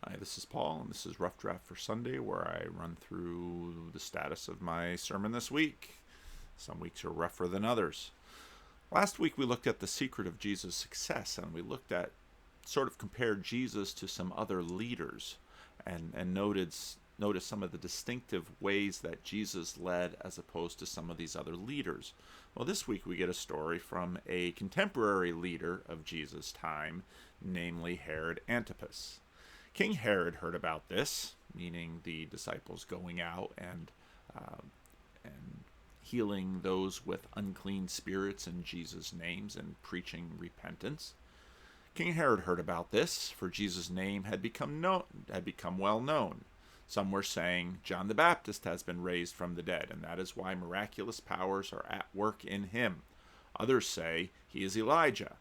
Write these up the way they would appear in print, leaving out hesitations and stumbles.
Hi, this is Paul, and this is Rough Draft for Sunday, where I run through the status of my sermon this week. Some weeks are rougher than others. Last week we looked at the secret of Jesus' success, and we looked at, compared Jesus to some other leaders, and noticed some of the distinctive ways that Jesus led as opposed to some of these other leaders. Well, this week we get a story from a contemporary leader of Jesus' time, namely Herod Antipas. King Herod heard about this, meaning the disciples going out and healing those with unclean spirits in Jesus' names and preaching repentance. King Herod heard about this, for Jesus' name had become well known. Some were saying John the Baptist has been raised from the dead, and that is why miraculous powers are at work in him. Others say he is Elijah,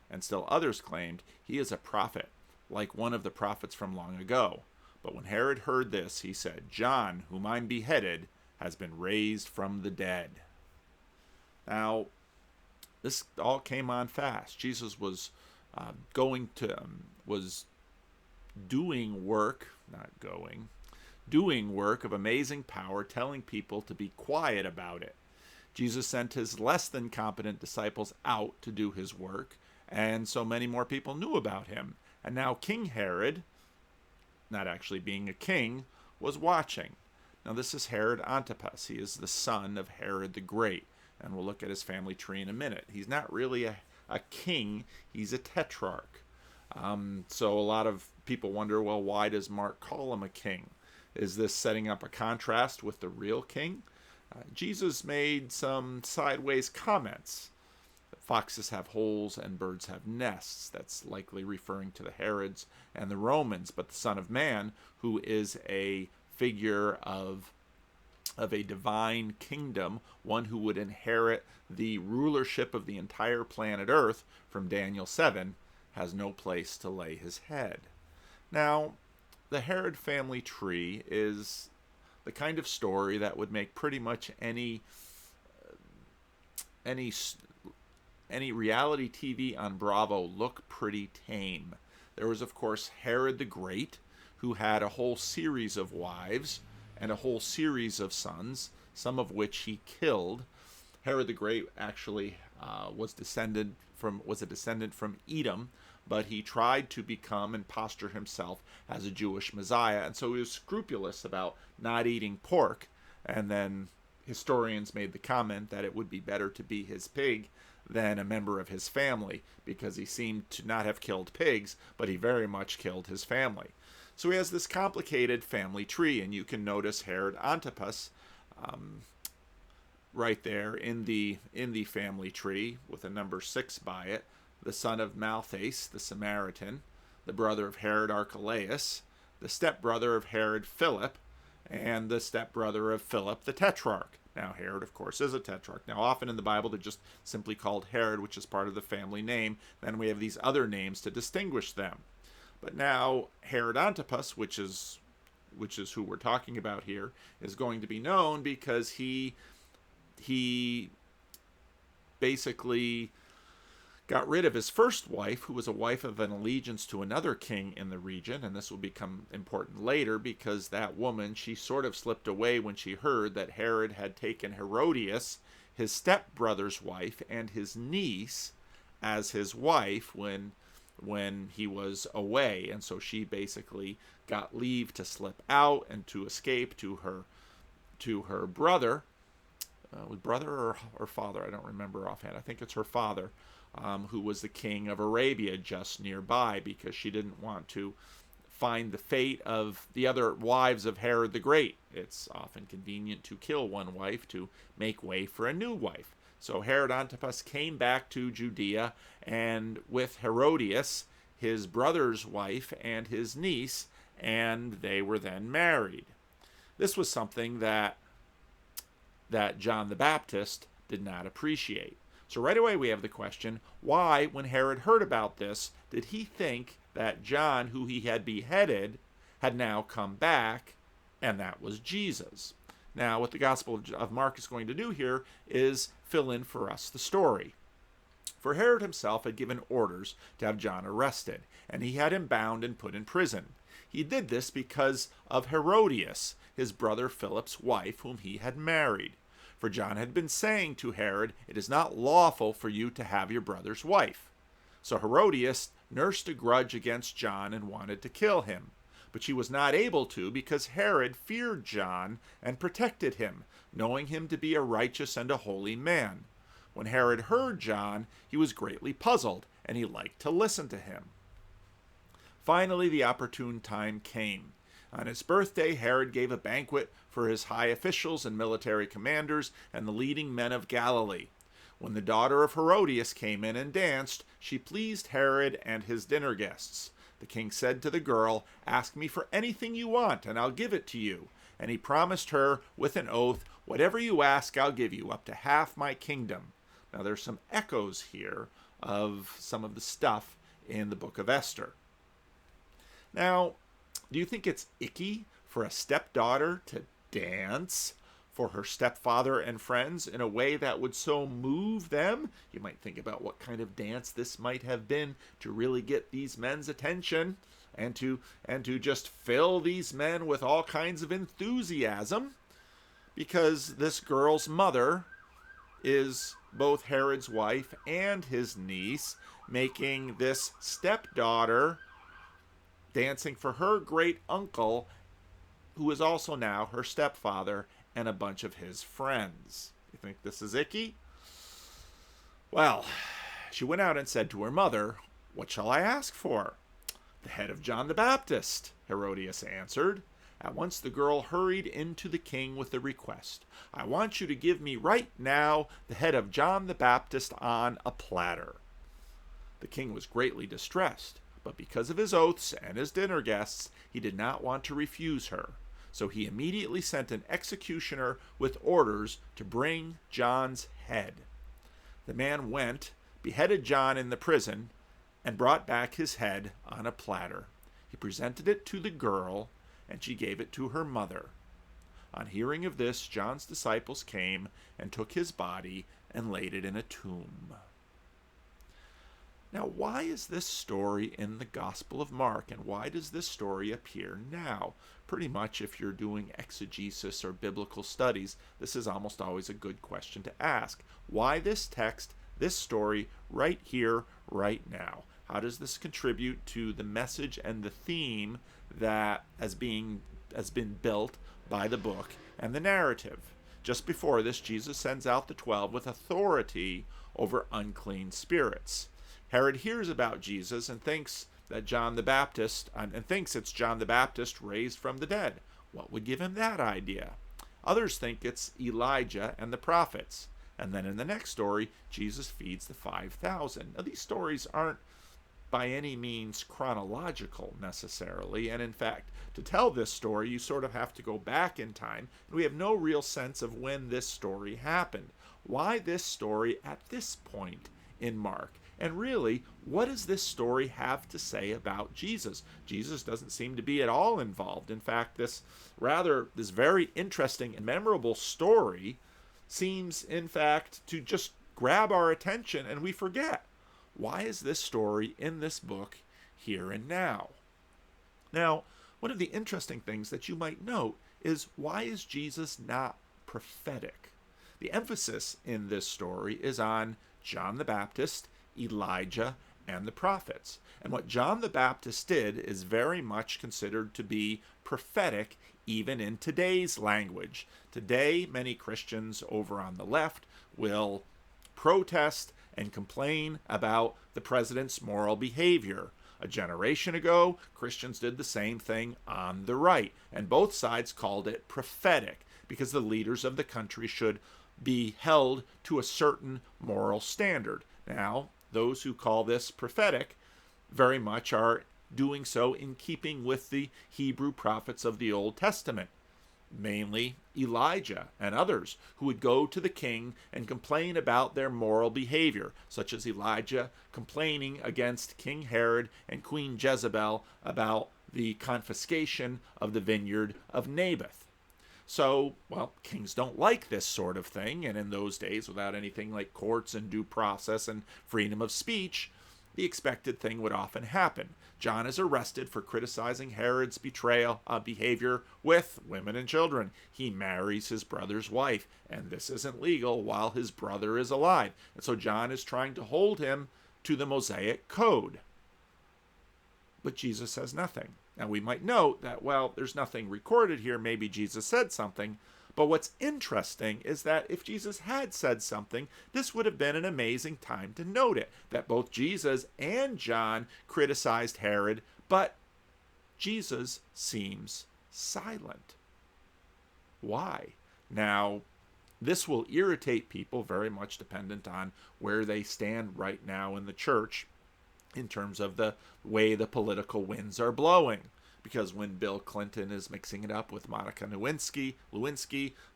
and still others claimed he is a prophet, like one of the prophets from long ago. But when Herod heard this, he said, John, whom I beheaded, has been raised from the dead. Now, this all came on fast. Jesus was doing work of amazing power, telling people to be quiet about it. Jesus sent his less than competent disciples out to do his work, and so many more people knew about him. And now King Herod, not actually being a king, was watching. Now this is Herod Antipas. He is the son of Herod the Great, and we'll look at his family tree in a minute. He's not really a king, he's a tetrarch. So a lot of people wonder, well, why does Mark call him a king? Is this setting up a contrast with the real king? Jesus made some sideways comments. Foxes have holes and birds have nests. That's likely referring to the Herods and the Romans. But the Son of Man, who is a figure of a divine kingdom, one who would inherit the rulership of the entire planet Earth from Daniel 7, has no place to lay his head. Now, the Herod family tree is the kind of story that would make pretty much any reality TV on Bravo look pretty tame. There was, of course, Herod the Great, who had a whole series of wives and a whole series of sons, some of which he killed. Herod the Great actually was a descendant from Edom, but he tried to become and posture himself as a Jewish Messiah, and so he was scrupulous about not eating pork. And then historians made the comment that it would be better to be his pig than a member of his family, because he seemed to not have killed pigs, but he very much killed his family. So he has this complicated family tree, and you can notice Herod Antipas right there in the family tree with a number 6 by it, the son of Malchus, the Samaritan, the brother of Herod Archelaus, the stepbrother of Herod Philip, and the stepbrother of Philip the Tetrarch. Now, Herod, of course, is a tetrarch. Now, often in the Bible, they're just simply called Herod, which is part of the family name. Then we have these other names to distinguish them. But now, Herod Antipas, which is who we're talking about here, is going to be known because he basically got rid of his first wife, who was a wife of an allegiance to another king in the region, and this will become important later because that woman, she sort of slipped away when she heard that Herod had taken Herodias, his stepbrother's wife, and his niece as his wife when he was away, and so she basically got leave to slip out and to escape to her brother, or father, I don't remember offhand. I think it's her father, who was the king of Arabia just nearby, because she didn't want to find the fate of the other wives of Herod the Great. It's often convenient to kill one wife to make way for a new wife. So Herod Antipas came back to Judea, and with Herodias, his brother's wife, and his niece, and they were then married. This was something that John the Baptist did not appreciate. So right away we have the question, why, when Herod heard about this, did he think that John, who he had beheaded, had now come back, and that was Jesus? Now, what the Gospel of Mark is going to do here is fill in for us the story. For Herod himself had given orders to have John arrested, and he had him bound and put in prison. He did this because of Herodias, his brother Philip's wife, whom he had married. For John had been saying to Herod, "It is not lawful for you to have your brother's wife." So Herodias nursed a grudge against John and wanted to kill him. But she was not able to because Herod feared John and protected him, knowing him to be a righteous and a holy man. When Herod heard John, he was greatly puzzled, and he liked to listen to him. Finally, the opportune time came. On his birthday, Herod gave a banquet for his high officials and military commanders and the leading men of Galilee. When the daughter of Herodias came in and danced, she pleased Herod and his dinner guests. The king said to the girl, "Ask me for anything you want, and I'll give it to you." And he promised her with an oath, "Whatever you ask, I'll give you, up to half my kingdom." Now there's some echoes here of some of the stuff in the book of Esther. Now, do you think it's icky for a stepdaughter to dance for her stepfather and friends in a way that would so move them? You might think about what kind of dance this might have been to really get these men's attention and to just fill these men with all kinds of enthusiasm, because this girl's mother is both Herod's wife and his niece, making this stepdaughter dancing for her great uncle, who is also now her stepfather, and a bunch of his friends. You think this is icky? Well, she went out and said to her mother, "What shall I ask for?" "The head of John the Baptist," Herodias answered. At once the girl hurried into the king with the request, "I want you to give me right now the head of John the Baptist on a platter." The king was greatly distressed, but because of his oaths and his dinner guests, he did not want to refuse her. So he immediately sent an executioner with orders to bring John's head. The man went, beheaded John in the prison, and brought back his head on a platter. He presented it to the girl, and she gave it to her mother. On hearing of this, John's disciples came and took his body and laid it in a tomb. Now, why is this story in the Gospel of Mark, and why does this story appear now? Pretty much, if you're doing exegesis or biblical studies, this is almost always a good question to ask. Why this text, this story, right here, right now? How does this contribute to the message and the theme that has been built by the book and the narrative? Just before this, Jesus sends out the 12 with authority over unclean spirits. Herod hears about Jesus and thinks that John the Baptist, and thinks it's John the Baptist raised from the dead. What would give him that idea? Others think it's Elijah and the prophets. And then in the next story, Jesus feeds the 5,000. Now, these stories aren't by any means chronological necessarily, and in fact, to tell this story, you sort of have to go back in time, and we have no real sense of when this story happened. Why this story at this point in Mark? And really, what does this story have to say about Jesus? Jesus doesn't seem to be at all involved. In fact, this very interesting and memorable story seems, in fact, to just grab our attention and we forget. Why is this story in this book here and now? Now, one of the interesting things that you might note is, why is Jesus not prophetic? The emphasis in this story is on John the Baptist, Elijah, and the prophets. And what John the Baptist did is very much considered to be prophetic even in today's language. Today, many Christians over on the left will protest and complain about the president's moral behavior. A generation ago, Christians did the same thing on the right, and both sides called it prophetic because the leaders of the country should be held to a certain moral standard. Now, those who call this prophetic very much are doing so in keeping with the Hebrew prophets of the Old Testament, mainly Elijah and others who would go to the king and complain about their moral behavior, such as Elijah complaining against King Herod and Queen Jezebel about the confiscation of the vineyard of Naboth. So, well, kings don't like this sort of thing, and in those days, without anything like courts and due process and freedom of speech, the expected thing would often happen. John is arrested for criticizing Herod's behavior with women and children. He marries his brother's wife, and this isn't legal while his brother is alive. And so John is trying to hold him to the Mosaic code. But Jesus says nothing. Now we might note that, well, there's nothing recorded here. Maybe Jesus said something. But what's interesting is that if Jesus had said something, this would have been an amazing time to note it, that both Jesus and John criticized Herod, but Jesus seems silent. Why? Now, this will irritate people, very much dependent on where they stand right now in the church in terms of the way the political winds are blowing. Because when Bill Clinton is mixing it up with Monica Lewinsky,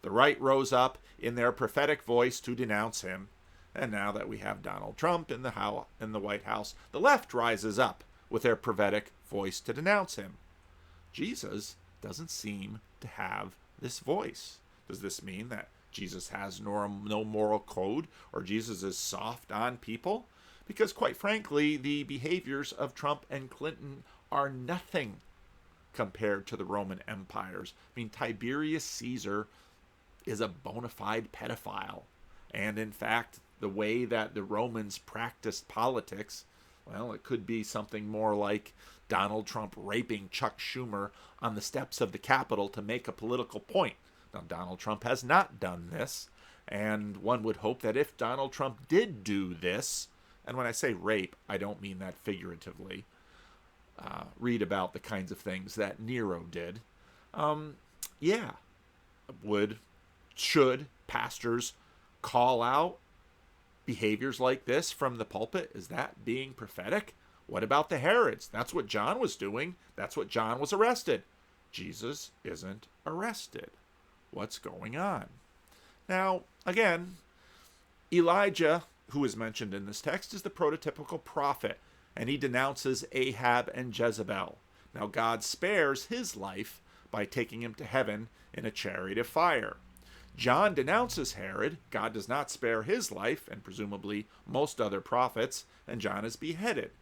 the right rose up in their prophetic voice to denounce him. And now that we have Donald Trump in the White House, the left rises up with their prophetic voice to denounce him. Jesus doesn't seem to have this voice. Does this mean that Jesus has no moral code, or Jesus is soft on people? Because quite frankly, the behaviors of Trump and Clinton are nothing compared to the Roman empires. I mean, Tiberius Caesar is a bona fide pedophile. And in fact, the way that the Romans practiced politics, well, it could be something more like Donald Trump raping Chuck Schumer on the steps of the Capitol to make a political point. Now, Donald Trump has not done this, and one would hope that if Donald Trump did do this, and when I say rape, I don't mean that figuratively. Read about the kinds of things that Nero did. Should pastors call out behaviors like this from the pulpit? Is that being prophetic? What about the Herods? That's what John was doing. That's what John was arrested. Jesus isn't arrested. What's going on? Now, again, Elijah, who is mentioned in this text, is the prototypical prophet, and he denounces Ahab and Jezebel. Now, God spares his life by taking him to heaven in a chariot of fire. John denounces Herod. God does not spare his life, and presumably most other prophets, and John is beheaded.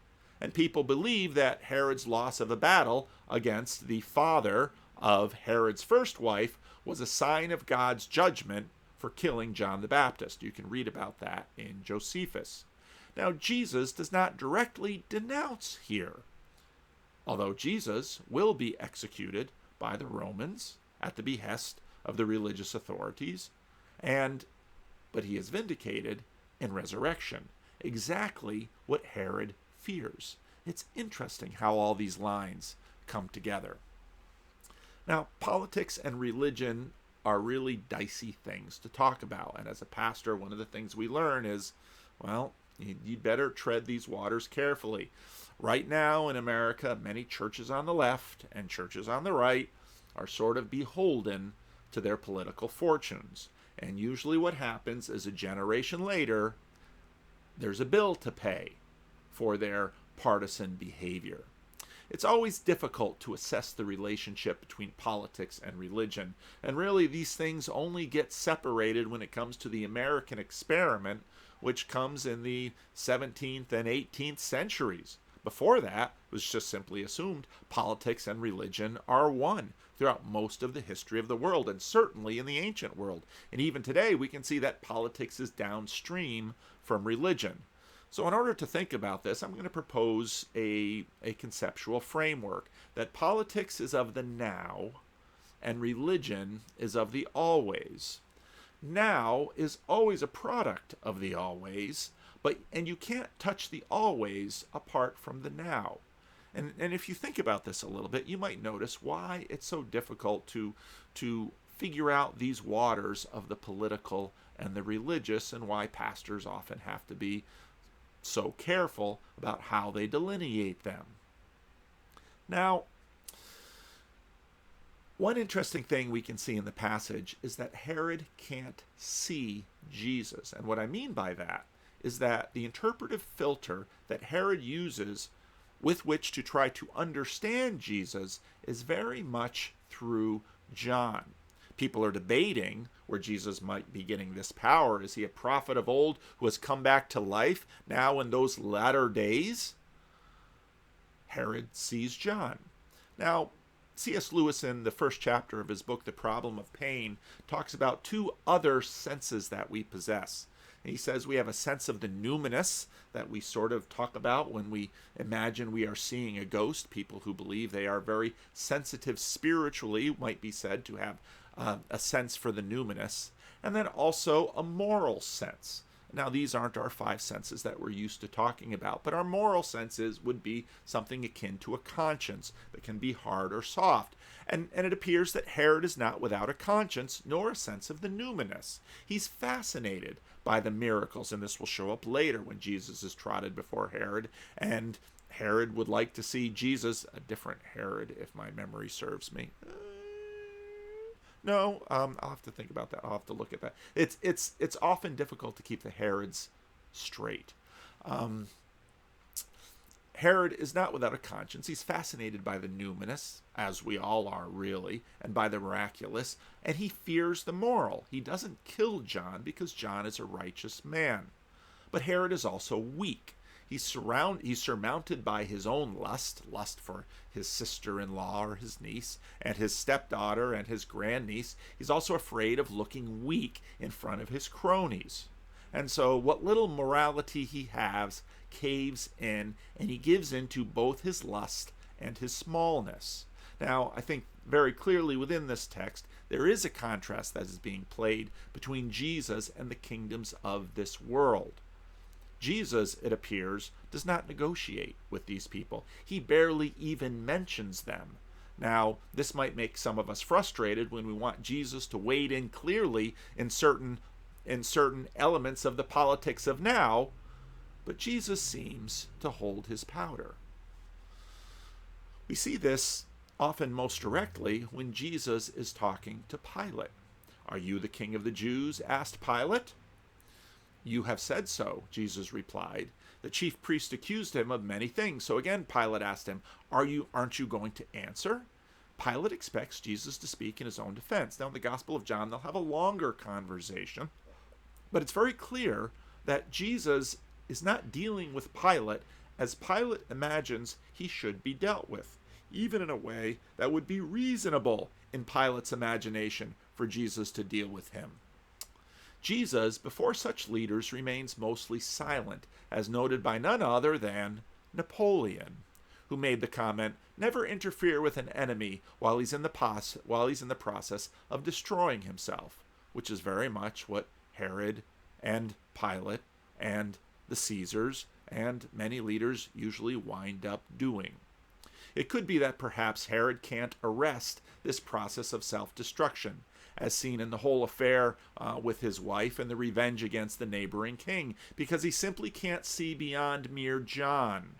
And people believe that Herod's loss of a battle against the father of Herod's first wife was a sign of God's judgment for killing John the Baptist. You can read about that in Josephus. Now, Jesus does not directly denounce here, although Jesus will be executed by the Romans at the behest of the religious authorities, but he is vindicated in resurrection, exactly what Herod fears. It's interesting how all these lines come together. Now, politics and religion are really dicey things to talk about, and as a pastor, one of the things we learn is, well, you'd better tread these waters carefully. Right now in America, many churches on the left and churches on the right are sort of beholden to their political fortunes. And usually what happens is a generation later, there's a bill to pay for their partisan behavior. It's always difficult to assess the relationship between politics and religion. And really, these things only get separated when it comes to the American experiment, which comes in the 17th and 18th centuries. Before that, it was just simply assumed politics and religion are one throughout most of the history of the world, and certainly in the ancient world. And even today, we can see that politics is downstream from religion. So in order to think about this, I'm going to propose a conceptual framework that politics is of the now and religion is of the always. Now is always a product of the always, and you can't touch the always apart from the now. And if you think about this a little bit, you might notice why it's so difficult to figure out these waters of the political and the religious, and why pastors often have to be so careful about how they delineate them. Now, one interesting thing we can see in the passage is that Herod can't see Jesus. And what I mean by that is that the interpretive filter that Herod uses with which to try to understand Jesus is very much through John. People are debating where Jesus might be getting this power. Is he a prophet of old who has come back to life now in those latter days? Herod sees John. Now, C.S. Lewis, in the first chapter of his book, The Problem of Pain, talks about two other senses that we possess. He says we have a sense of the numinous that we sort of talk about when we imagine we are seeing a ghost. People who believe they are very sensitive spiritually might be said to have a sense for the numinous. And then also a moral sense. Now, these aren't our five senses that we're used to talking about, but our moral senses would be something akin to a conscience that can be hard or soft. And it appears that Herod is not without a conscience, nor a sense of the numinous. He's fascinated by the miracles, and this will show up later when Jesus is trotted before Herod, and Herod would like to see Jesus, a different Herod, if my memory serves me. No, I'll have to think about that. I'll have to look at that. It's often difficult to keep the Herods straight. Herod is not without a conscience. He's fascinated by the numinous, as we all are really, and by the miraculous, and he fears the moral. He doesn't kill John because John is a righteous man. But Herod is also weak. He's surmounted by his own lust for his sister-in-law or his niece, and his stepdaughter and his grandniece. He's also afraid of looking weak in front of his cronies. And so what little morality he has caves in, and he gives in to both his lust and his smallness. Now, I think very clearly within this text, there is a contrast that is being played between Jesus and the kingdoms of this world. Jesus, it appears, does not negotiate with these people. He barely even mentions them. Now, this might make some of us frustrated when we want Jesus to wade in clearly in certain elements of the politics of now, but Jesus seems to hold his powder. We see this often most directly when Jesus is talking to Pilate. "Are you the king of the Jews?" asked Pilate. "You have said so," Jesus replied. The chief priest accused him of many things. So again, Pilate asked him, aren't you going to answer? Pilate expects Jesus to speak in his own defense. Now, in the Gospel of John, they'll have a longer conversation, but it's very clear that Jesus is not dealing with Pilate as Pilate imagines he should be dealt with, even in a way that would be reasonable in Pilate's imagination for Jesus to deal with him. Jesus, before such leaders, remains mostly silent, as noted by none other than Napoleon, who made the comment, "Never interfere with an enemy while he's in the process of destroying himself," which is very much what Herod and Pilate and the Caesars and many leaders usually wind up doing. It could be that perhaps Herod can't arrest this process of self-destruction, as seen in the whole affair with his wife and the revenge against the neighboring king, because he simply can't see beyond mere John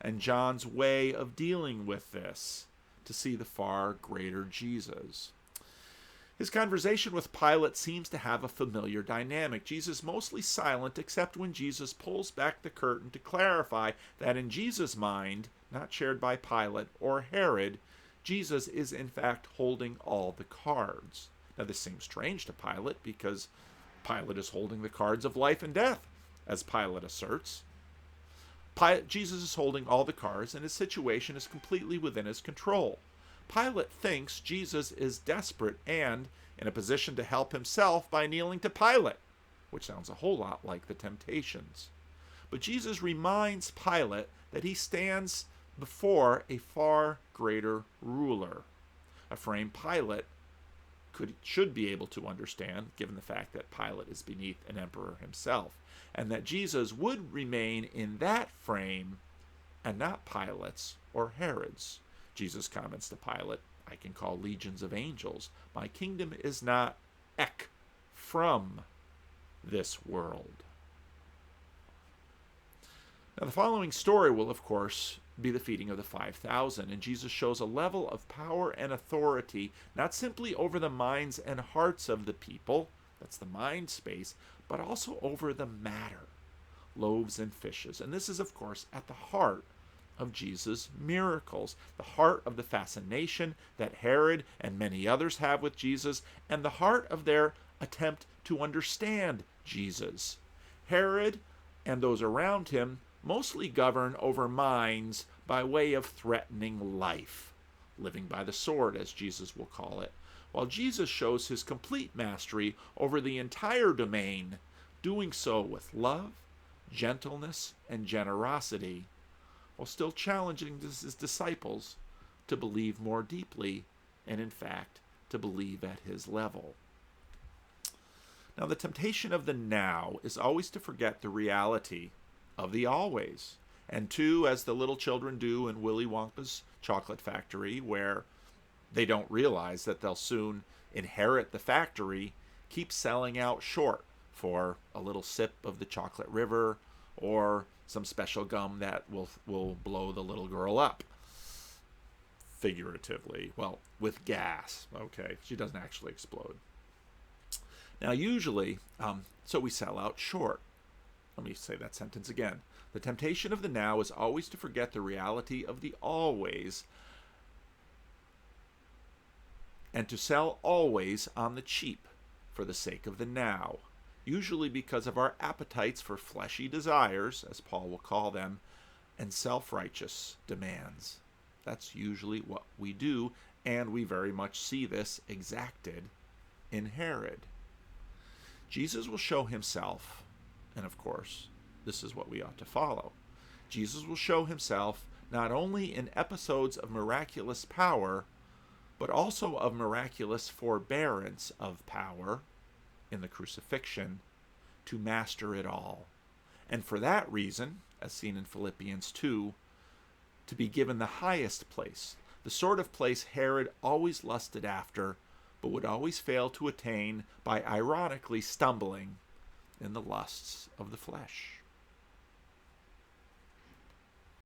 and John's way of dealing with this to see the far greater Jesus. His conversation with Pilate seems to have a familiar dynamic. Jesus mostly silent, except when Jesus pulls back the curtain to clarify that in Jesus' mind, not shared by Pilate or Herod, Jesus is in fact holding all the cards. Now, this seems strange to Pilate because Pilate is holding the cards of life and death, as Pilate asserts. Jesus is holding all the cards, and his situation is completely within his control. Pilate thinks Jesus is desperate and in a position to help himself by kneeling to Pilate, which sounds a whole lot like the Temptations. But Jesus reminds Pilate that he stands before a far greater ruler, a frame Pilate should be able to understand, given the fact that Pilate is beneath an emperor himself, and that Jesus would remain in that frame and not Pilate's or Herod's. Jesus comments to Pilate, "I can call legions of angels. My kingdom is not from this world." Now, the following story will, of course, be the feeding of the 5,000, and Jesus shows a level of power and authority, not simply over the minds and hearts of the people, that's the mind space, but also over the matter, loaves and fishes. And this is, of course, at the heart of Jesus' miracles, the heart of the fascination that Herod and many others have with Jesus, and the heart of their attempt to understand Jesus. Herod and those around him mostly govern over minds by way of threatening life, living by the sword, as Jesus will call it, while Jesus shows his complete mastery over the entire domain, doing so with love, gentleness, and generosity, while still challenging his disciples to believe more deeply and, in fact, to believe at his level. Now, the temptation of the now is always to forget the reality of the always, and to, as the little children do in Willy Wonka's chocolate factory, where they don't realize that they'll soon inherit the factory, keep selling out short for a little sip of the chocolate river or some special gum that will blow the little girl up. Figuratively, well, with gas. Okay, she doesn't actually explode. Now, usually, so we sell out short. Let me say that sentence again. The temptation of the now is always to forget the reality of the always, and to sell always on the cheap for the sake of the now, usually because of our appetites for fleshy desires, as Paul will call them, and self-righteous demands. That's usually what we do, and we very much see this exacted in Herod. Jesus will show himself, and of course, this is what we ought to follow. Jesus will show himself not only in episodes of miraculous power, but also of miraculous forbearance of power in the crucifixion to master it all. And for that reason, as seen in Philippians 2, to be given the highest place, the sort of place Herod always lusted after, but would always fail to attain by ironically stumbling in the lusts of the flesh.